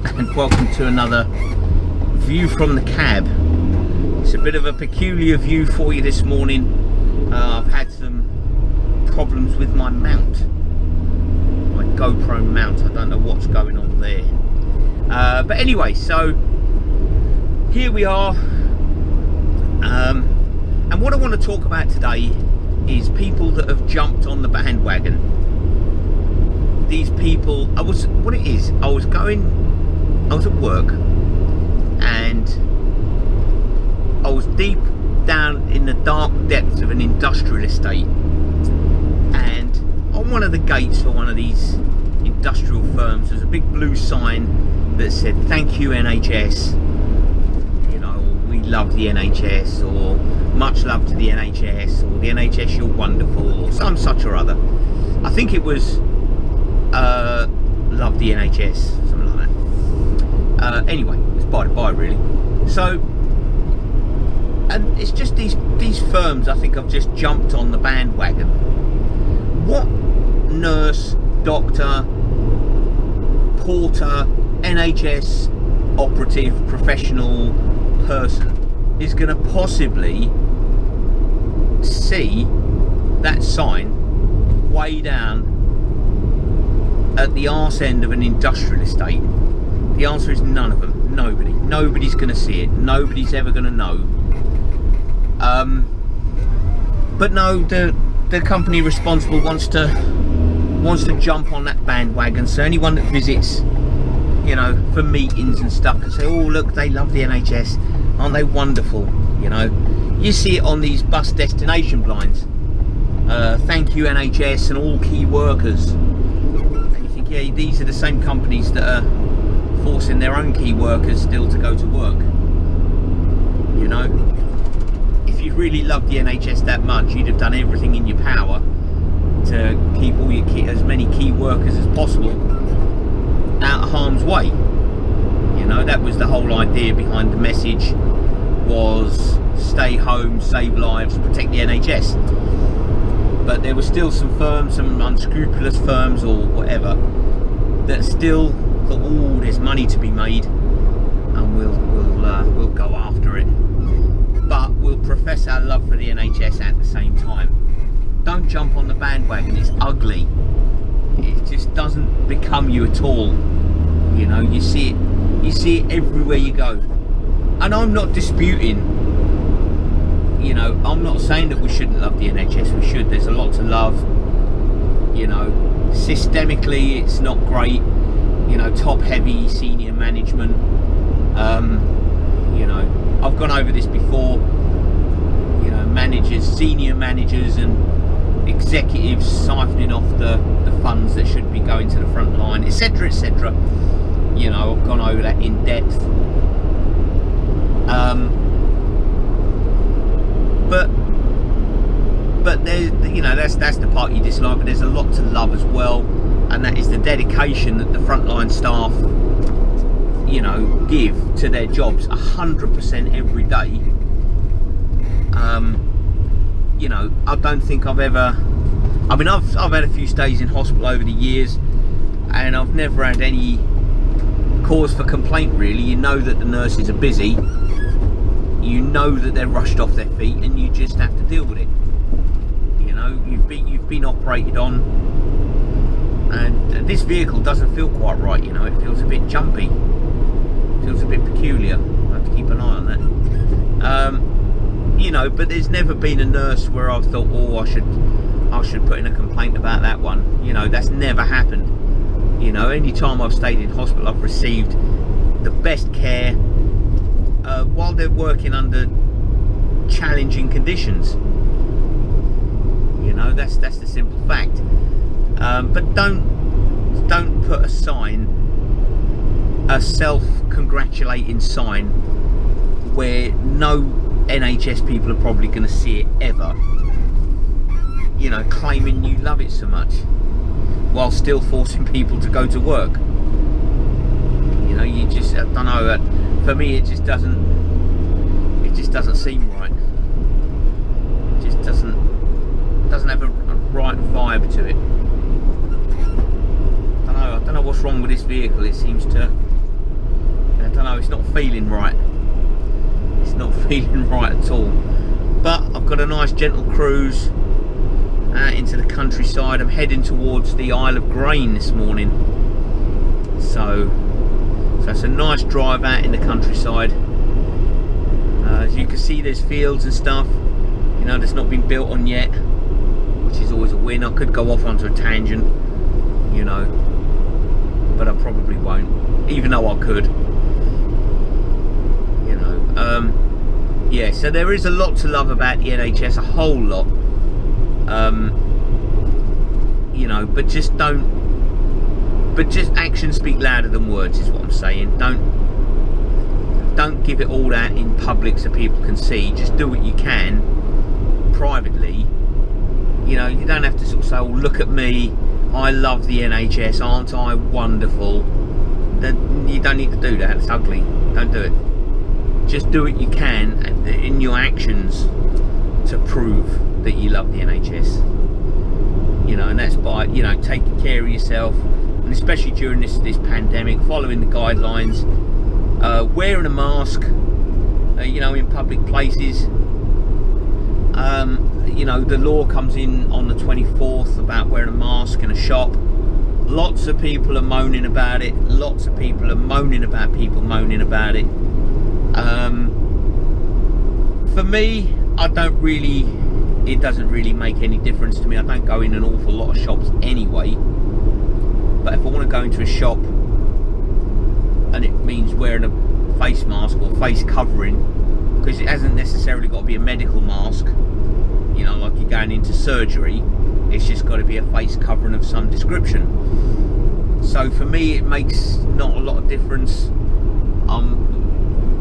and welcome to another view from the cab. It's a bit of a peculiar view for you this morning. I've had some problems with my mount, my GoPro mount. I don't know what's going on there, but anyway, so here we are, and what I want to talk about today is people that have jumped on the bandwagon. These people, I was at work and I was deep down in the dark depths of an industrial estate, and on one of the gates for one of these industrial firms there's a big blue sign that said, "Thank you N.H.S. You know, we love the N.H.S. or much love to the N.H.S. or the N.H.S. you're wonderful," or some such or other. I think it was love the N.H.S., something like that. Anyway, it's by the by really. So, and it's just these firms I think have just jumped on the bandwagon. What nurse, doctor, porter, N.H.S. operative, professional person is going to possibly see that sign way down at the arse end of an industrial estate? The answer is none of them. Nobody's going to see it. Nobody's ever going to know. But no, the company responsible wants to jump on that bandwagon. So anyone that visits, you know, for meetings and stuff can say, "Oh look, they love the N.H.S. Aren't they wonderful?" You know, you see it on these bus destination blinds. Thank you N.H.S. and all key workers. Yeah, these are the same companies that are forcing their own key workers still to go to work. You know, if you really loved the NHS that much, you'd have done everything in your power to keep all your as many key workers as possible out of harm's way. You know, that was the whole idea behind the message, was stay home, save lives, protect the NHS. But there were still some firms, some unscrupulous firms or whatever, that still thought, "Oh, there's money to be made, and we'll go after it." But we'll profess our love for the NHS at the same time. Don't jump on the bandwagon. It's ugly. It just doesn't become you at all. You know, you see it everywhere you go. And I'm not disputing. You know, I'm not saying that we shouldn't love the NHS. We should. There's a lot to love. You know, systemically it's not great. You know, top heavy senior management. You know, I've gone over this before. You know, managers, senior managers and executives siphoning off the funds that should be going to the front line, etc, etc. You know, I've gone over that in depth. But there's, you know, that's the part you dislike, but there's a lot to love as well, and that is the dedication that the frontline staff, you know, give to their jobs 100% every day. You know, I don't think I've ever, I mean, I've had a few stays in hospital over the years, and I've never had any cause for complaint really. You know that the nurses are busy, you know that they're rushed off their feet, and you just have to deal with it. You know, you've been operated on, and this vehicle doesn't feel quite right. You know, it feels a bit jumpy, it feels a bit peculiar. I have to keep an eye on that. You know, but there's never been a nurse where I've thought, "Oh, I should put in a complaint about that one." You know, that's never happened. You know, any time I've stayed in hospital, I've received the best care while they're working under challenging conditions. You know, that's the simple fact. But don't put a sign, a self-congratulating sign, where no NHS people are probably going to see it ever. You know, claiming you love it so much, while still forcing people to go to work. You know, you just, I don't know. For me, it just doesn't seem right. It just doesn't have a right vibe to it. I don't know what's wrong with this vehicle. It seems to know, it's not feeling right. It's not feeling right at all. But I've got a nice gentle cruise out into the countryside. I'm heading towards the Isle of Grain this morning. So it's a nice drive out in the countryside. As you can see, there's fields and stuff, you know, that's not been built on yet, which is always a win. I could go off onto a tangent, you know, but I probably won't, even though I could, you know. Yeah, so there is a lot to love about the N.H.S, a whole lot, you know, but just actions speak louder than words is what I'm saying. Don't give it all out in public so people can see. Just do what you can privately. You know, you don't have to sort of say, oh, look at me, I love the N.H.S, aren't I wonderful? Then you don't need to do that. It's ugly. Don't do it. Just do what you can in your actions to prove that you love the N.H.S. You know, and that's by, you know, taking care of yourself, and especially during this pandemic, following the guidelines, wearing a mask, you know, in public places. You know, the law comes in on the 24th about wearing a mask in a shop. Lots of people are moaning about it. Lots of people are moaning about people moaning about it. For me, it doesn't really make any difference to me. I don't go in an awful lot of shops anyway. But if I want to go into a shop and it means wearing a face mask or face covering, because it hasn't necessarily got to be a medical mask, you know, like you're going into surgery, it's just got to be a face covering of some description. So for me, it makes not a lot of difference.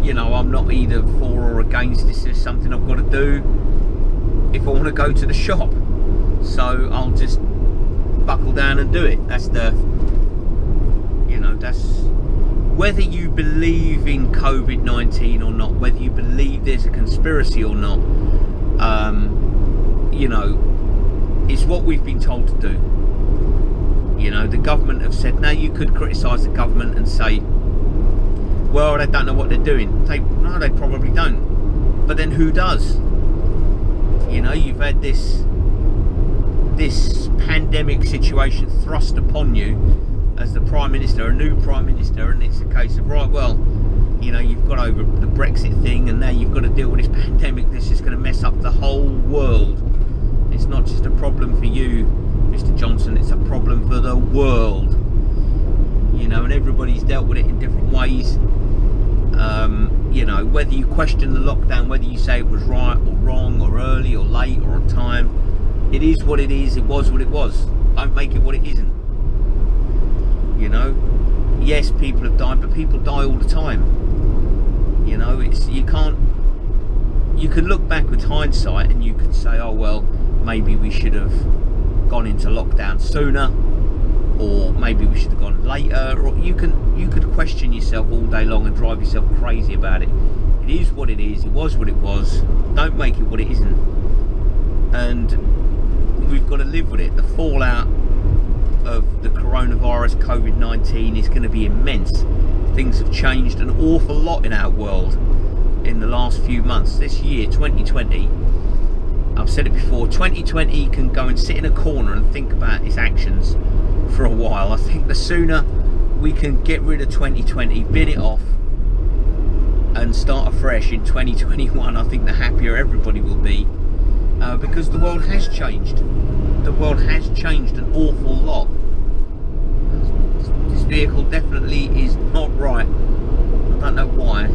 You know, I'm not either for or against. This is something I've got to do if I want to go to the shop, so I'll just buckle down and do it. That's the, you know, that's whether you believe in COVID-19 or not, whether you believe there's a conspiracy or not, you know, it's what we've been told to do. You know, the government have said, now you could criticise the government and say, well, they don't know what they're doing. No, they probably don't. But then who does? You know, you've had this pandemic situation thrust upon you as the Prime Minister, a new Prime Minister, and it's a case of, right, well, you know, you've got over the Brexit thing and now you've got to deal with this pandemic. This is going to mess up the whole world. It's not just a problem for you, Mr. Johnson, it's a problem for the world. You know, and everybody's dealt with it in different ways. You know, whether you question the lockdown, whether you say it was right or wrong or early or late or on time, it is what it is. It was what it was. Don't make it what it isn't. You know, yes, people have died, but people die all the time. You know, it's, you can look back with hindsight and you could say, oh well, maybe we should have gone into lockdown sooner, or maybe we should have gone later, or you could question yourself all day long and drive yourself crazy about it. It is what it is. It was what it was. Don't make it what it isn't. And we've got to live with it. The fallout of the coronavirus, COVID-19, is going to be immense. Things have changed an awful lot in our world in the last few months. This year, 2020, I've said it before, 2020 can go and sit in a corner and think about its actions for a while. I think the sooner we can get rid of 2020, bin it off, and start afresh in 2021, I think the happier everybody will be, because the world has changed. The world has changed an awful lot. This vehicle definitely is not right. I don't know why.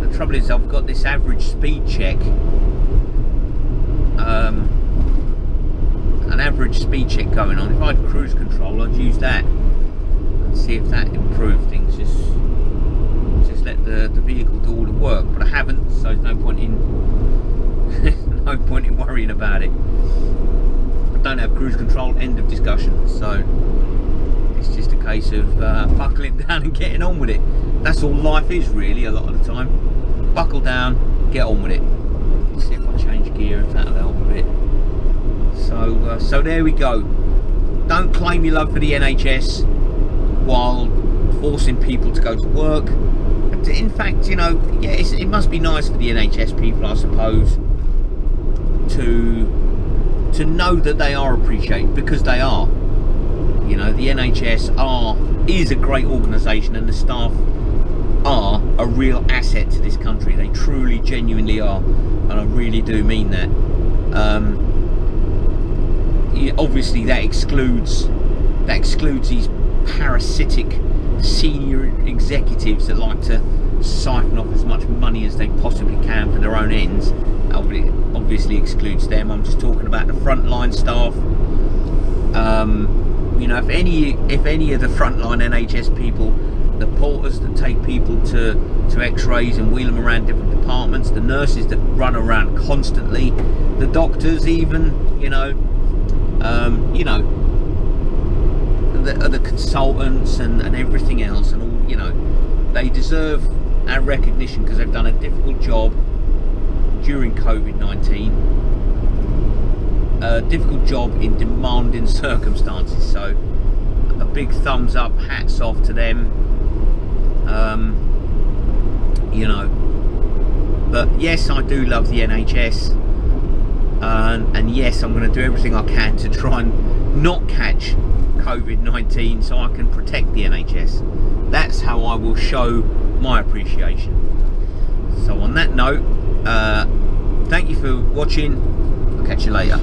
The trouble is, I've got this average speed check. An average speed check going on. If I had cruise control, I'd use that and see if that improved things. Just let the vehicle do all the work, but I haven't, so there's no point in no point in worrying about it. I don't have cruise control, end of discussion. So it's just a case of buckling down and getting on with it. That's all life is really a lot of the time. Buckle down, get on with it. Let's see if I change gear, if that'll help a bit. So there we go. Don't claim your love for the N.H.S while forcing people to go to work. In fact, you know, yeah, it must be nice for the N.H.S people, I suppose, to know that they are appreciated, because they are. You know, the N.H.S is a great organisation, and the staff are a real asset to this country. They truly, genuinely are, and I really do mean that. Obviously, that excludes these parasitic senior executives that like to siphon off as much money as they possibly can for their own ends. Obviously excludes them. I'm just talking about the frontline staff. You know, if any of the frontline N.H.S people, the porters that take people to x-rays and wheel them around different departments, the nurses that run around constantly, the doctors even, you know, the consultants and everything else, and all, you know, they deserve our recognition because they've done a difficult job during COVID-19, a difficult job in demanding circumstances. So a big thumbs up, hats off to them. You know, but yes, I do love the N.H.S, and yes, I'm going to do everything I can to try and not catch COVID-19 so I can protect the N.H.S. That's how I will show my appreciation. So on that note, thank you for watching. I'll catch you later.